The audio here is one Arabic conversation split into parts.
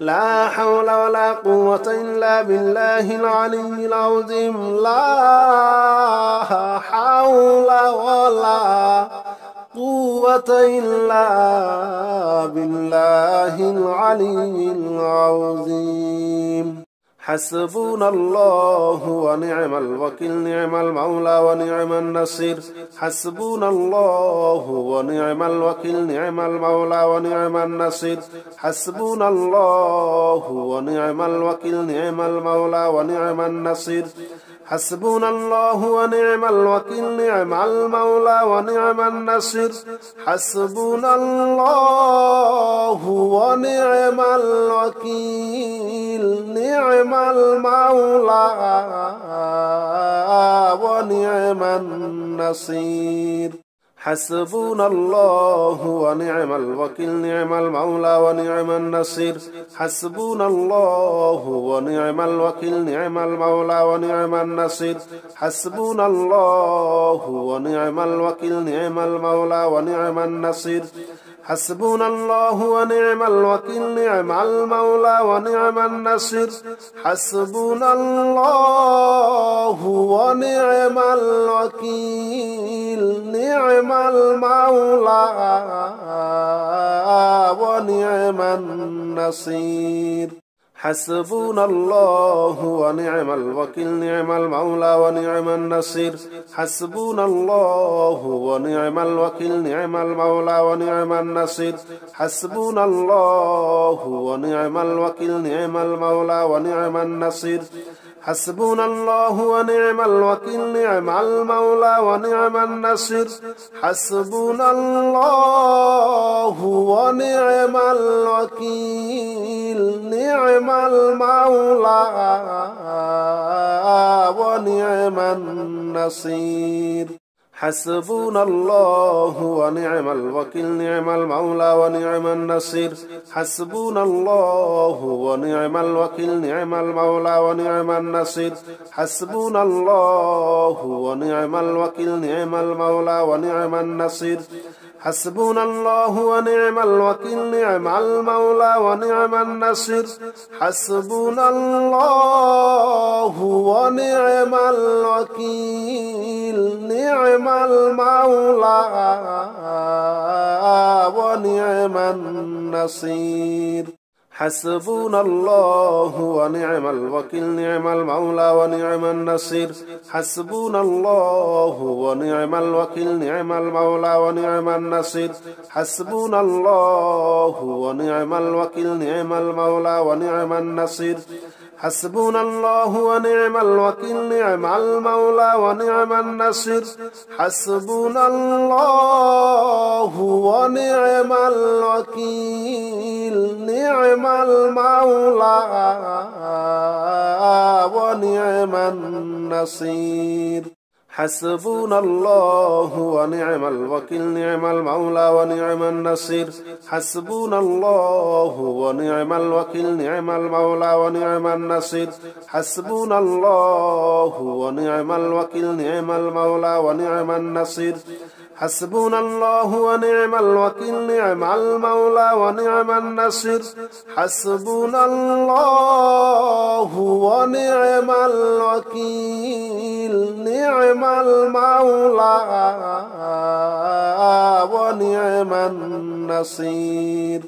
لا حول ولا قوة إلا بالله العلي العظيم لا حول ولا قوة إلا بالله العلي العظيم حسبنا الله ونعم الوكيل نعم المولى ونعم النصير حسبنا الله ونعم الوكيل نعم المولى ونعم النصير حسبنا الله ونعم الوكيل نعم المولى ونعم النصير حسبنا الله ونعم الوكيل نعم المولى ونعم النصير حسبنا الله ونعم الوكيل نعم المولى ونعم النصير حسبنا الله ونعم الوكيل نعم المولى ونعم النصير حسبنا الله ونعم الوكيل نعم المولى ونعم النصير حسبنا الله ونعم الوكيل نعم المولى ونعم النصير حسبنا الله ونعم الوكيل نعم المولى ونعم النصير حسبنا الله ونعم الوكيل نعم المولى ونعم النصير حسبنا الله ونعم الوكيل نعم المولى ونعم النصير حسبنا الله ونعم الوكيل نعم المولى ونعم النصير حسبنا الله ونعم الوكيل نعم المولى ونعم النصير حسبنا الله ونعم الوكيل نعم المولى ونعم النصير حسبنا الله ونعم الوكيل نعم المولى ونعم النصير حسبنا الله ونعم الوكيل نعم المولى ونعم النصير حسبنا الله ونعم الوكيل نعم المولى ونعم النصير حسبنا الله ونعم الوكيل نعم المولى ونعم النصير حسبنا الله ونعم الوكيل نعم المولى ونعم النصير حسبنا الله ونعم الوكيل نعم المولى ونعم النصير حسبنا الله ونعم الوكيل نعم المولى ونعم النصير حسبنا الله ونعم الوكيل نعم المولى ونعم النصير حسبنا الله ونعم الوكيل نعم المولى ونعم النصير حسبنا الله ونعم الوكيل نعم المولى ونعم النصير حسبنا الله ونعم الوكيل نعم المولى ونعم النصير حسبنا الله ونعم الوكيل نعم المولى ونعم النصير حسبنا الله ونعم الوكيل نعم المولى ونعم النصير حسبنا الله ونعم الوكيل نعم المولى ونعم النصير حسبنا الله ونعم الوكيل نعم المولى ونعم النصير حسبنا الله ونعم الوكيل نعم المولى ونعم النصير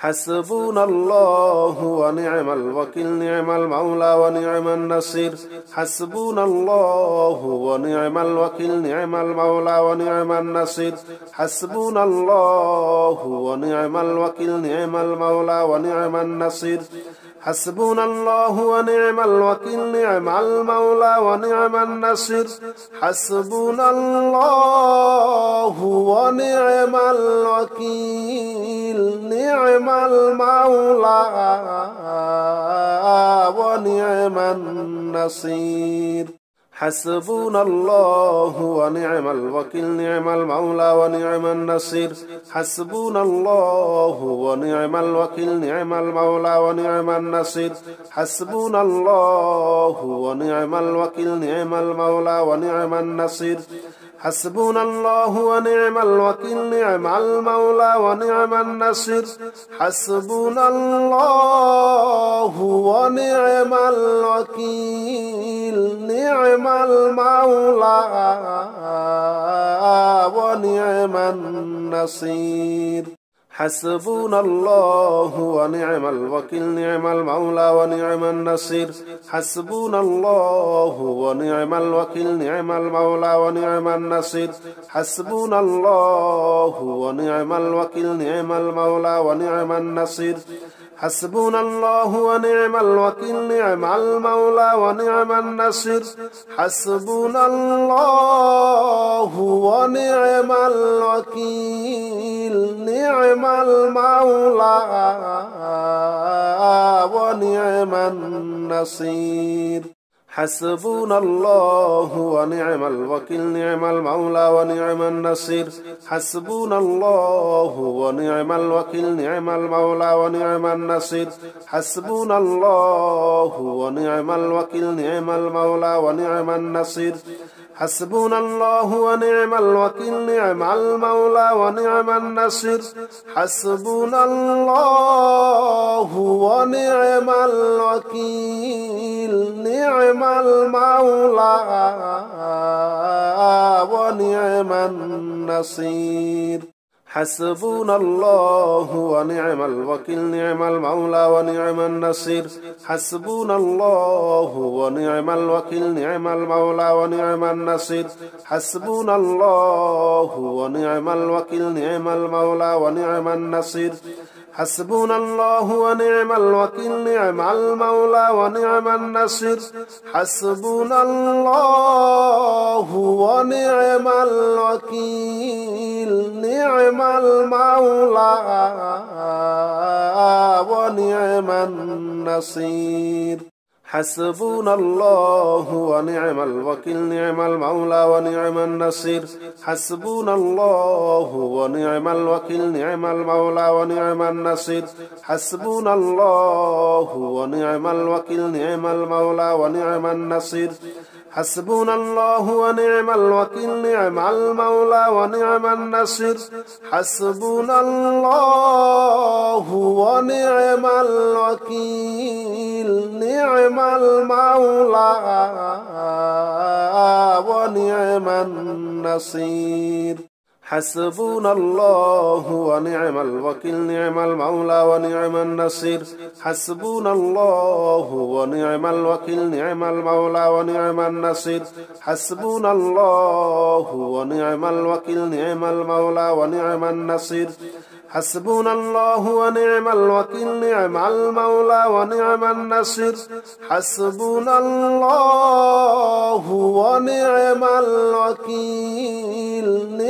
حسبنا الله ونعم الوكيل نعم المولى ونعم النصير حسبنا الله ونعم الوكيل نعم المولى ونعم النصير حسبنا الله ونعم الوكيل نعم المولى ونعم النصير حسبنا الله ونعم الوكيل نعم المولى ونعم النصير حسبنا الله ونعم الوكيل نعم المولى ونعم النصير حسبنا الله ونعم الوكيل نعم المولى ونعم النصير حسبنا الله ونعم الوكيل نعم المولى ونعم النصير حسبنا الله ونعم الوكيل نعم المولى ونعم النصير حسبنا الله ونعم الوكيل نعم المولى ونعم النصير حسبنا الله ونعم الوكيل نعم المولى ونعم النصير حسبنا الله ونعم الوكيل نعم المولى ونعم النصير حسبنا الله ونعم الوكيل نعم المولى ونعم النصير حسبنا الله ونعم الوكيل نعم المولى ونعم النصير حسبنا الله ونعم الوكيل نعم المولى ونعم النصير حسبنا الله ونعم الوكيل نعم المولى ونعم النصير حسبنا الله ونعم الوكيل نعم المولى ونعم النصير حسبنا الله ونعم الوكيل نعم المولى ونعم النصير حسبنا الله ونعم الوكيل نعم المولى ونعم النصير حسبنا الله ونعم الوكيل نعم المولى ونعم النصير حسبنا الله ونعم الوكيل نعم المولى ونعم النصير حسبنا الله ونعم الوكيل نعم المولى ونعم النصير حسبنا الله ونعم الوكيل نعم المولى ونعم النصير حسبنا الله ونعم الوكيل نعم المولى ونعم النصير حسبنا الله ونعم الوكيل نعم المولى ونعم النصير حسبنا الله ونعم الوكيل نعم المولى ونعم النصير حسبنا الله ونعم الوكيل نعم المولى ونعم النصير حسبنا الله ونعم الوكيل نعم المولى ونعم النصير حسبنا الله ونعم الوكيل نعم المولى ونعم النصير حسبنا الله ونعم الوكيل نعم المولى ونعم النصير حسبنا الله ونعم الوكيل نعم المولى ونعم النصير حسبنا الله ونعم الوكيل نعم المولى ونعم النصير حسبنا الله ونعم الوكيل نعم المولى ونعم النصير حسبنا الله ونعم الوكيل نعم المولى ونعم النصير حسبنا الله ونعم الوكيل نعم المولى ونعم النصير حسبنا الله ونعم الوكيل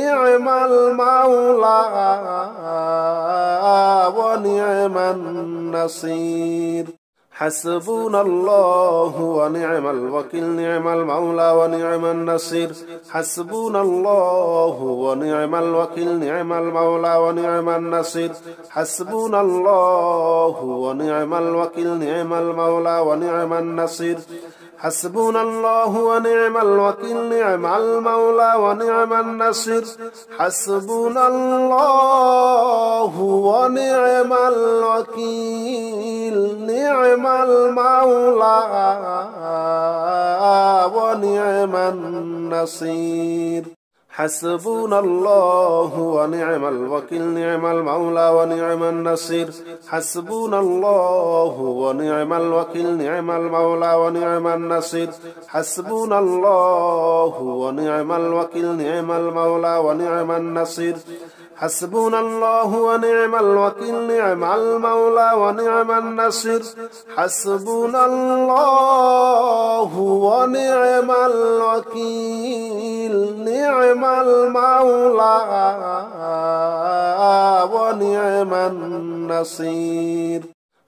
نعم المولى ونعم النصير حسبنا الله ونعم الوكيل نعم المولى ونعم النصير حسبنا الله ونعم الوكيل نعم المولى ونعم النصير حسبنا الله ونعم الوكيل نعم المولى ونعم النصير حسبنا الله ونعم الوكيل نعم المولى ونعم النصير حسبنا الله ونعم الوكيل نعم المولى ونعم النصير حسبنا الله ونعم الوكيل نعم المولى ونعم النصير حسبنا الله ونعم الوكيل نعم المولى ونعم النصير حسبنا الله ونعم الوكيل نعم المولى ونعم النصير حسبنا الله ونعم الوكيل نعم المولى ونعم النصير حسبنا الله ونعم الوكيل نعم المولى ونعم النصير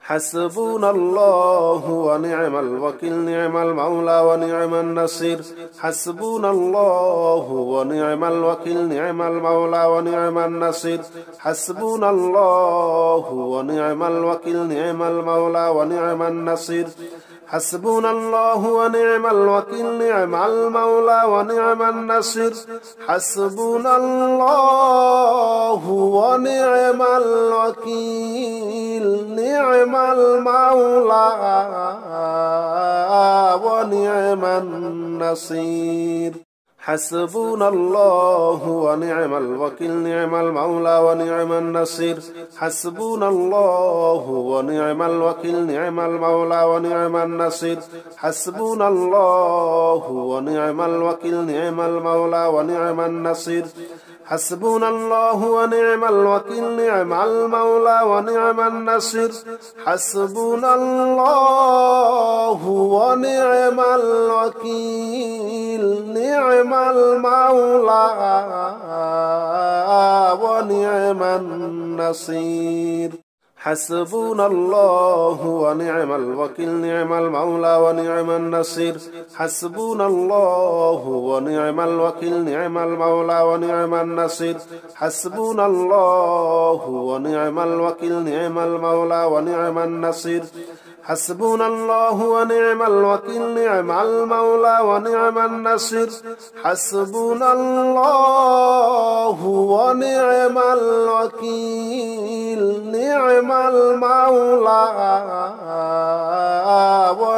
حسبنا الله ونعم الوكيل نعم المولى ونعم النصير حسبنا الله ونعم الوكيل نعم المولى ونعم النصير حسبنا الله ونعم الوكيل نعم المولى ونعم النصير حسبنا الله ونعم الوكيل نعم المولى ونعم النصير حسبنا الله ونعم الوكيل نعم المولى ونعم النصير حسبنا الله ونعم الوكيل نعم المولى ونعم النصير حسبنا الله ونعم الوكيل نعم المولى ونعم النصير حسبنا الله ونعم الوكيل نعم المولى ونعم النصير حسبنا الله ونعم الوكيل نعم المولى ونعم النصير حسبنا الله ونعم الوكيل نعم المولى ونعم النصير حسبنا الله ونعم الوكيل نعم المولى ونعم النصير حسبنا الله ونعم الوكيل نعم المولى ونعم النصير حسبنا الله ونعم الوكيل نعم المولى ونعم النصير حسبنا الله ونعم الوكيل نعم المولى ونعم النصير حسبنا الله ونعم الوكيل نعم المولى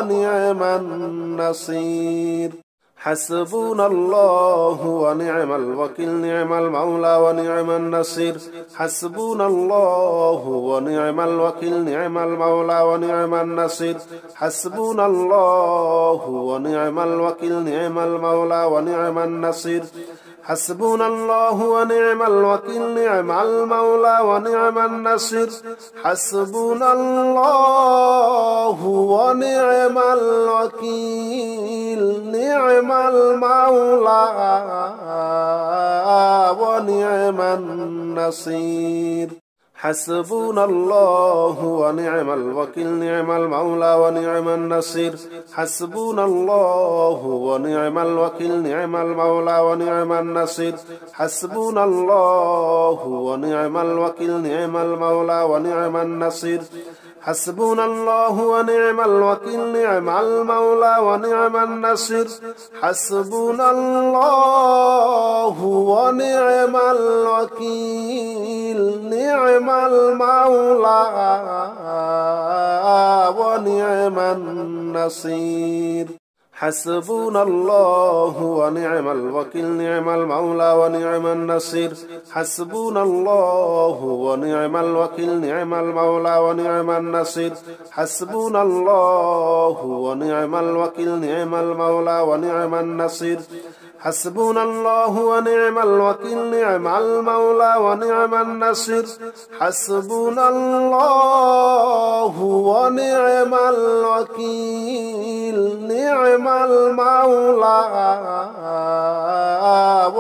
ونعم النصير حسبنا الله ونعم الوكيل نعم المولى ونعم النصير حسبنا الله ونعم الوكيل نعم المولى ونعم النصير حسبنا الله ونعم الوكيل نعم المولى ونعم النصير حسبنا الله ونعم الوكيل نعم المولى ونعم النصير حسبنا الله ونعم الوكيل نعم المولى ونعم النصير حسبنا الله ونعم الوكيل نعم المولى ونعم النصير حسبنا الله ونعم الوكيل نعم المولى ونعم النصير حسبنا الله ونعم الوكيل نعم المولى ونعم النصير حسبنا الله ونعم الوكيل نعم المولى ونعم النصير حسبنا الله ونعم الوكيل نعم المولى ونعم النصير حسبنا الله ونعم الوكيل نعم المولى ونعم النصير حسبنا الله ونعم الوكيل نعم المولى ونعم النصير حسبنا الله ونعم الوكيل نعم المولى ونعم النصير حسبنا الله ونعم الوكيل نعم المولى ونعم النصير حسبنا الله ونعم الوكيل نعم المولى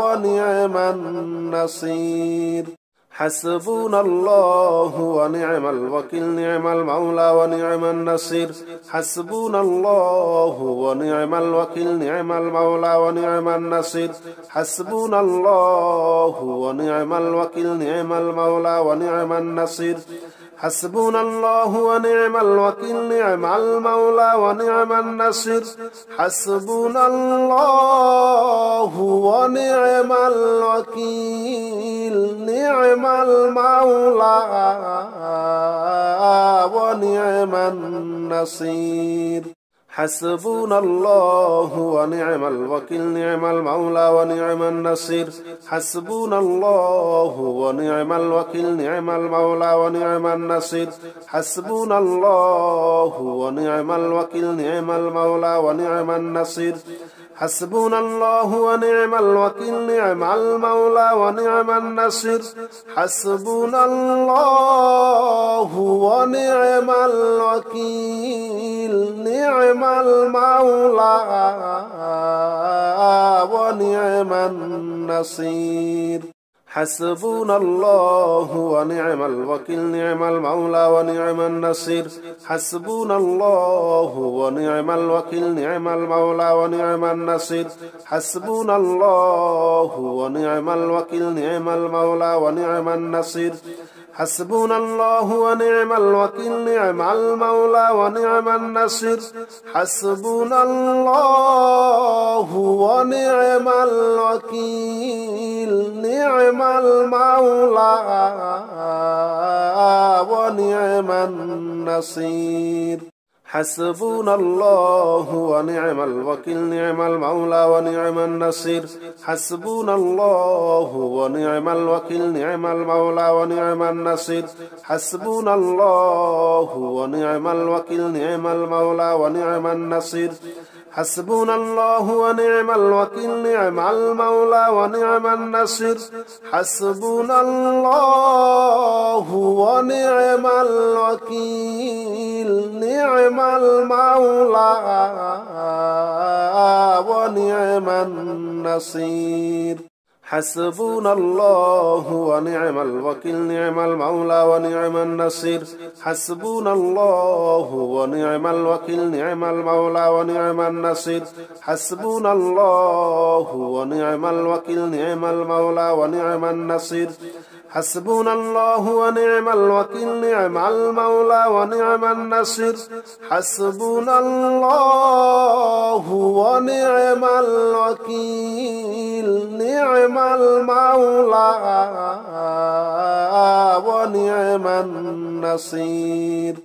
ونعم النصير حسبنا الله ونعم الوكيل نعم المولى ونعم النصير حسبنا الله ونعم الوكيل نعم المولى ونعم النصير حسبنا الله ونعم الوكيل نعم المولى ونعم النصير حسبنا الله ونعم الوكيل نعم المولى ونعم النصير حسبنا الله ونعم الوكيل نعم المولى ونعم النصير حسبنا الله ونعم الوكيل نعم المولى ونعم النصير حسبنا الله ونعم الوكيل نعم المولى ونعم النصير حسبنا الله ونعم الوكيل نعم المولى ونعم النصير حسبنا الله ونعم الوكيل نعم المولى ونعم النصير حسبنا الله ونعم الوكيل نعم المولى ونعم النصير حسبنا الله ونعم الوكيل نعم المولى ونعم النصير حسبنا الله ونعم الوكيل نعم المولى ونعم النصير حسبنا الله ونعم الوكيل نعم المولى ونعم النصير حسبنا الله ونعم الوكيل نعم المولى ونعم النصير حسبنا الله ونعم الوكيل نعم المولى ونعم النصير حسبنا الله ونعم الوكيل نعم المولى ونعم النصير حسبنا الله ونعم الوكيل نعم المولى ونعم النصير حسبنا الله ونعم الوكيل نعم المولى ونعم النصير حسبنا الله ونعم الوكيل نعم المولى ونعم النصير حسبنا الله ونعم الوكيل نعم المولى ونعم النصير حسبنا الله ونعم الوكيل نعم المولى ونعم النصير حسبنا الله ونعم الوكيل نعم المولى ونعم النصير حسبنا الله ونعم الوكيل نعم المولى ونعم النصير حسبنا الله ونعم الوكيل نعم المولى ونعم النصير حسبنا الله ونعم الوكيل نعم المولى ونعم النصير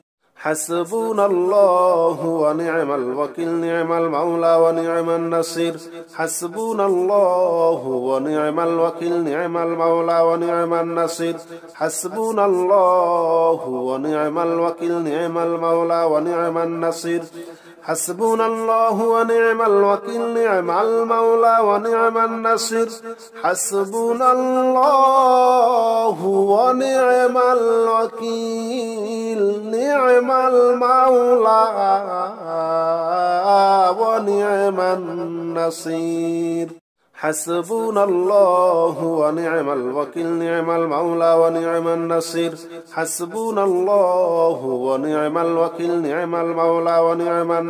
حسبنا الله ونعم الوكيل نعم المولى ونعم النصير حسبنا الله ونعم الوكيل نعم المولى ونعم النصير حسبنا الله ونعم الوكيل نعم المولى ونعم النصير حسبنا الله ونعم الوكيل نعم المولى ونعم النصير حسبنا الله ونعم الوكيل نعم المولى ونعم النصير حسبنا الله ونعم الوكيل نعم المولى ونعم النصير حسبنا الله ونعم الوكيل نعم المولى ونعم النصير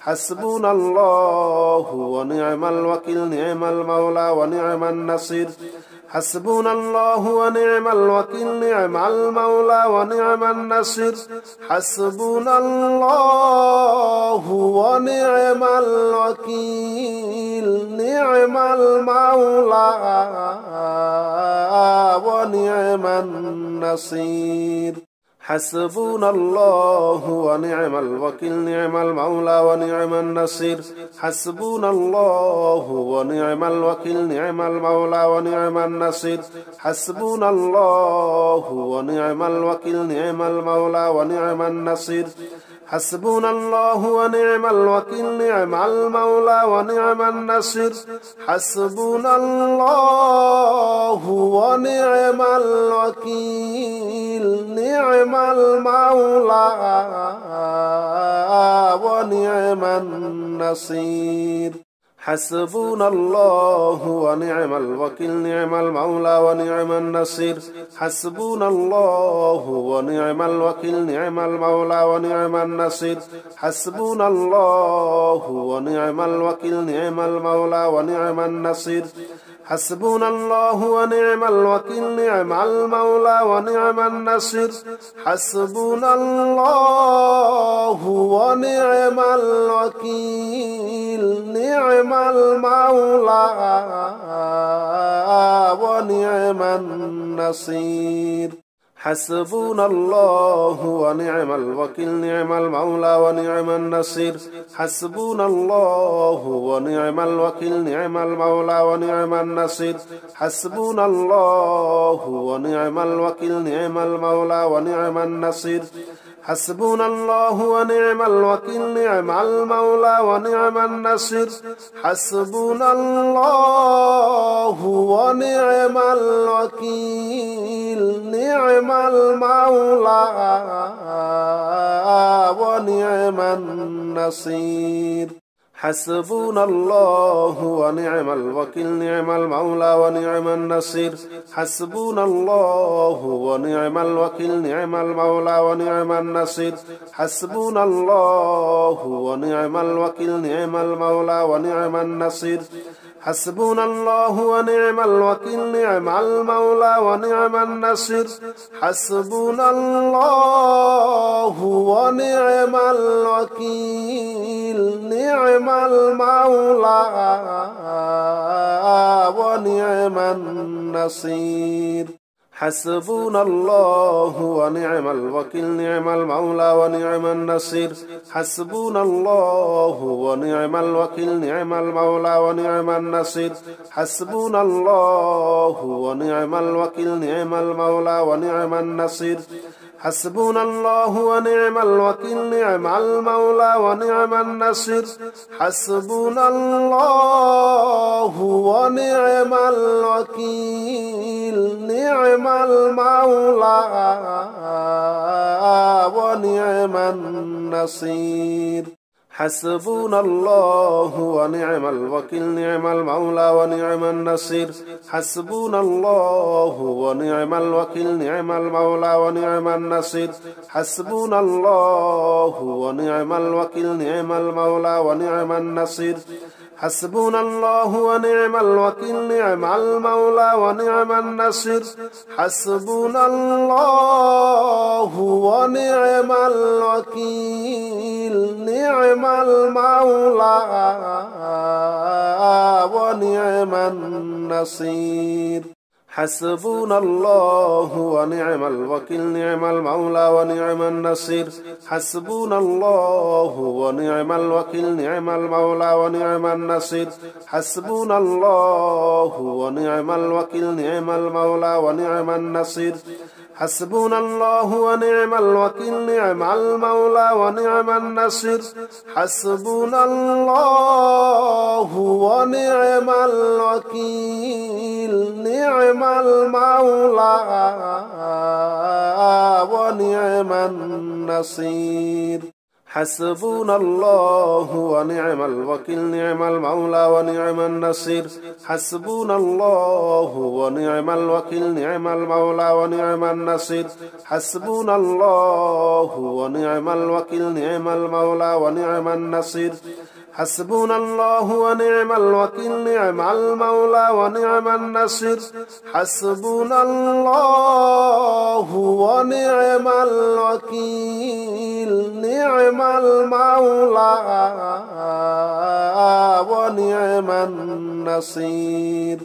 حسبنا الله ونعم الوكيل نعم المولى ونعم النصير حسبنا الله ونعم الوكيل نعم المولى ونعم النصير حسبنا الله ونعم الوكيل نعم المولى ونعم النصير حسبنا الله ونعم الوكيل نعم المولى ونعم النصير حسبنا الله ونعم الوكيل نعم المولى ونعم النصير حسبنا الله ونعم الوكيل نعم المولى ونعم النصير حسبنا الله ونعم الوكيل نعم المولى ونعم النصير حسبنا الله ونعم الوكيل نعم المولى ونعم النصير حسبنا الله ونعم الوكيل نعم المولى ونعم النصير حسبنا الله ونعم الوكيل نعم المولى ونعم النصير حسبنا الله ونعم الوكيل نعم المولى ونعم النصير حسبنا الله ونعم الوكيل نعم المولى ونعم النصير حسبنا الله ونعم الوكيل نعم المولى ونعم النصير حسبنا الله ونعم الوكيل نعم المولى ونعم النصير حسبنا الله ونعم الوكيل نعم المولى ونعم النصير حسبنا الله ونعم الوكيل نعم المولى ونعم النصير حسبنا الله ونعم الوكيل نعم المولى ونعم النصير حسبنا الله ونعم الوكيل نعم المولى ونعم النصير حسبنا الله ونعم الوكيل نعم المولى ونعم النصير حسبنا الله ونعم الوكيل نعم المولى ونعم النصير حسبنا الله ونعم الوكيل نعم المولى ونعم النصير حسبنا الله ونعم الوكيل نعم المولى ونعم النصير حسبنا الله ونعم الوكيل نعم المولى ونعم النصير حسبنا الله ونعم الوكيل نعم المولى ونعم النصير حسبنا الله ونعم الوكيل نعم المولى ونعم النصير حسبنا الله ونعم الوكيل نعم المولى ونعم النصير حسبنا الله ونعم الوكيل نعم المولى ونعم النصير حسبنا الله ونعم الوكيل نعم المولى ونعم النصير حسبنا الله ونعم الوكيل نعم المولى ونعم النصير حسبنا الله ونعم الوكيل نعم المولى ونعم النصير حسبنا الله ونعم الوكيل نعم المولى ونعم النصير حسبنا الله ونعم الوكيل نعم المولى ونعم النصير حسبنا الله ونعم الوكيل نعم المولى ونعم النصير حسبنا الله ونعم الوكيل نعم المولى ونعم النصير حسبنا الله ونعم الوكيل نعم المولى ونعم النصير حسبنا الله ونعم الوكيل نعم المولى ونعم النصير حسبنا الله ونعم الوكيل نعم المولى ونعم النصير حسبنا الله ونعم الوكيل نعم المولى ونعم النصير حسبنا الله ونعم الوكيل نعم المولى ونعم النصير حسبنا الله ونعم الوكيل نعم المولى ونعم النصير حسبنا الله ونعم الوكيل نعم المولى ونعم النصير حسبنا الله ونعم الوكيل نعم المولى ونعم النصير حسبنا الله ونعم الوكيل نعم المولى ونعم النصير